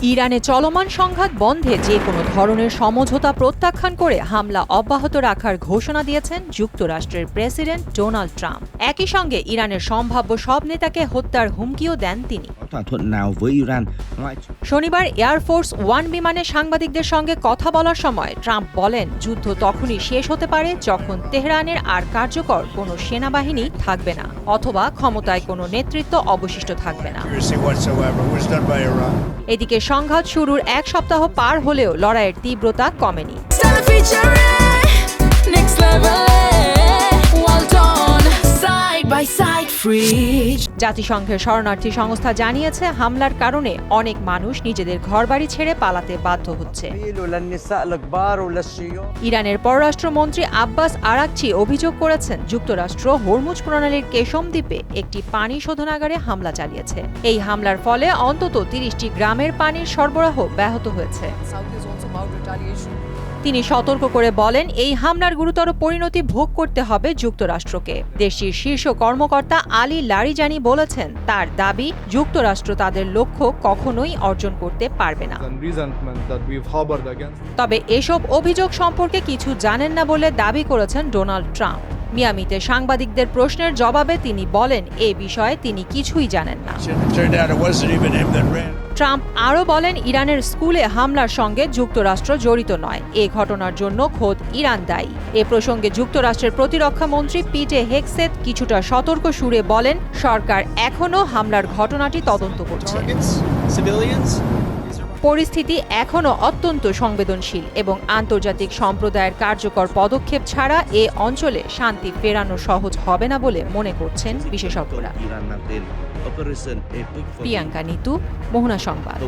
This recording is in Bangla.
ইরানে চলমান সংঘাত বন্ধে যে কোনো ধরনের সমঝোতা প্রত্যাখ্যান করে হামলা অব্যাহত রাখার ঘোষণা দিয়েছেন যুক্তরাষ্ট্রের প্রেসিডেন্ট ডোনাল্ড ট্রাম্প। একই সঙ্গে ইরানের সম্ভাব্য সব নেতাকে হত্যার হুমকিও দেন তিনি। শনিবার এয়ারফোর্স ওয়ান বিমানে সাংবাদিকদের সঙ্গে কথা বলার সময় ট্রাম্প বলেন, যুদ্ধ তখনই শেষ হতে পারে যখন তেহরানের আর কার্যকর কোনো সেনাবাহিনী থাকবে না অথবা ক্ষমতায় কোনো নেতৃত্ব অবশিষ্ট থাকবে না। এদিকে সংঘাত শুরুর এক সপ্তাহ পার হলেও লড়াইয়ের তীব্রতা কমেনি। জাতিসংঘের শরণার্থী সংস্থা জানিয়েছে, হামলার কারণে অনেক মানুষ নিজেদের ঘরবাড়ি ছেড়ে পালাতে বাধ্য হচ্ছে। ইরানের পররাষ্ট্রমন্ত্রী আব্বাস আরাকচি অভিযোগ করেছেন, যুক্তরাষ্ট্র হরমুজ প্রণালীর কেশম দ্বীপে একটি পানি শোধনাগারে হামলা চালিয়েছে। এই হামলার ফলে অন্তত 30টি গ্রামের পানির সরবরাহ ব্যাহত হয়েছে। তিনি সতর্ক করে বলেন, এই হামলার গুরুতর পরিণতি ভোগ করতে হবে যুক্তরাষ্ট্রকে। দেশটির শীর্ষ কর্মকর্তা আলী লারিজানি বলেছেন, তার দাবি যুক্তরাষ্ট্র তাদের লক্ষ্য কখনোই অর্জন করতে পারবে না। তবে এসব অভিযোগ সম্পর্কে কিছু জানেন না বলে দাবি করেছেন ডোনাল্ড ট্রাম্প। মিয়ামিতে সাংবাদিকদের প্রশ্নের জবাবে তিনি বলেন, এ বিষয়ে তিনি কিছুই জানেন না। ট্রাম্প আরও বলেন, ইরানের স্কুলে হামলার সঙ্গে যুক্তরাষ্ট্র জড়িত নয়। এ ঘটনার জন্য খোদ ইরান দায়ী। এ প্রসঙ্গে যুক্তরাষ্ট্রের প্রতিরক্ষা মন্ত্রী পিটে হেগসেথ কিছুটা সতর্ক সুরে বলেন, সরকার এখনও হামলার ঘটনাটি তদন্ত করছে। পরিস্থিতি এখনও অত্যন্ত সংবেদনশীল এবং আন্তর্জাতিক সম্প্রদায়ের কার্যকর পদক্ষেপ ছাড়া এ অঞ্চলে শান্তি ফেরানো সহজ হবে না বলে মনে করছেন বিশেষজ্ঞরা। প্রিয়াঙ্কা নিতু, মোহনা সংবাদ।